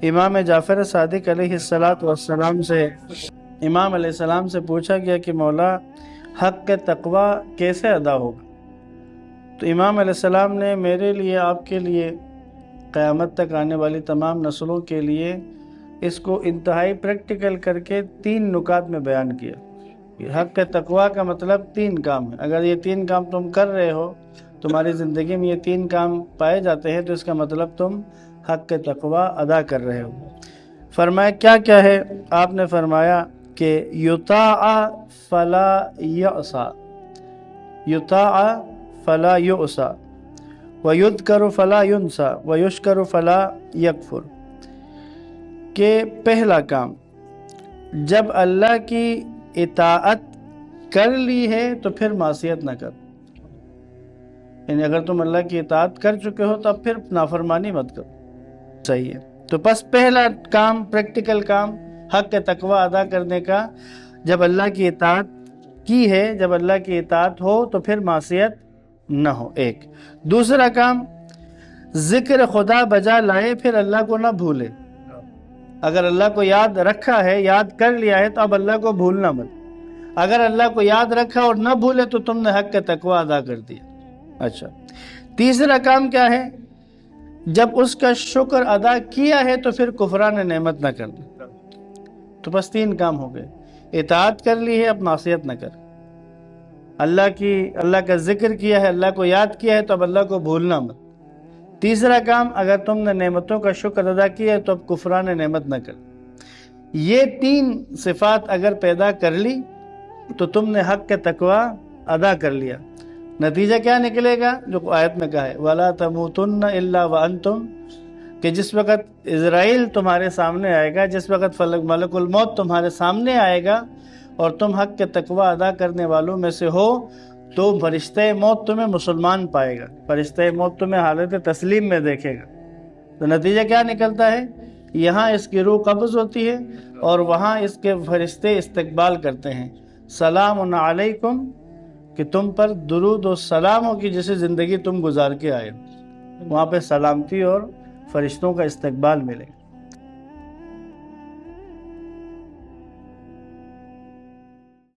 इमाम जाफ़र सादिक अलैहिस्सलातु वस्सलाम से इमाम अलैहिस्सलाम से पूछा गया कि मौला हक़ तक़वा कैसे अदा होगा। तो इमाम अलैहिस्सलाम ने मेरे लिए, आपके लिए, क़यामत तक आने वाली तमाम नस्लों के लिए इसको इंतहाई प्रैक्टिकल करके 3 नुकात में बयान किया। हक़ तक़वा का मतलब 3 काम है। अगर ये 3 काम तुम कर रहे हो, तुम्हारी ज़िंदगी में ये 3 काम पाए जाते हैं, तो इसका मतलब तुम हक़ तक़वा अदा कर रहे हो। फरमाया क्या क्या है? आपने फरमाया कि युताअ फला यअसा, युताअ फला युअसा, व युज़करु फला युनसा, व युशकरु फला यकफुर। कि पहला काम, जब अल्लाह की इताअत कर ली है तो फिर मासियत न कर। यानी अगर तुम अल्लाह की इताअत कर चुके हो तो अब फिर नाफरमानी मत करो। सही है। तो बस पहला काम, प्रैक्टिकल काम हक़ तक़वा अदा करने का, जब अल्लाह की इताअत की है, जब अल्लाह की इताअत हो तो फिर मासियत न हो। एक दूसरा काम, ज़िक्र खुदा बजा लाए, फिर अल्लाह को ना भूले। अगर अल्लाह को याद रखा है, याद कर लिया है, तो अब अल्लाह को भूलना मत। अगर अल्लाह को याद रखा और न भूले तो तुमने हक़ तक़वा अदा कर दिया। अच्छा, तीसरा काम क्या है? जब उसका शुक्र अदा किया है तो फिर कुफरान नेमत न करना। तो बस 3 काम हो गए। इताअत कर ली है, अब मासियत न कर। अल्लाह का जिक्र किया है, अल्लाह को याद किया है, तो अब अल्लाह को भूलना मत। तीसरा काम, अगर तुमने नेमतों का शुक्र अदा किया है तो अब कुफरान नेमत न कर। ये 3 सिफात अगर पैदा कर ली तो तुमने हक़ तक़वा अदा कर लिया। नतीजा क्या निकलेगा? जो आयत में कहा है, वला तमूतुन्न इल्ला व अंतुम, कि जिस वक़्त इज़राइल तुम्हारे सामने आएगा, जिस वक़्त मलकुल मौत तुम्हारे सामने आएगा और तुम हक़ तक़वा अदा करने वालों में से हो, तो फरिश्ते मौत तुम्हें मुसलमान पाएगा, फरिश्ते मौत तुम्हें हालत तस्लीम में देखेगा। तो नतीजा क्या निकलता है? यहाँ इसकी रूह कब्ज़ होती है और वहाँ इसके फरिश्ते इस्तकबाल करते हैं, सलामुन अलैकुम, कि तुम पर दुरूद और सलाम हो कि जैसे ज़िंदगी तुम गुजार के आए। वहाँ पे सलामती और फरिश्तों का इस्तकबाल मिलेगा।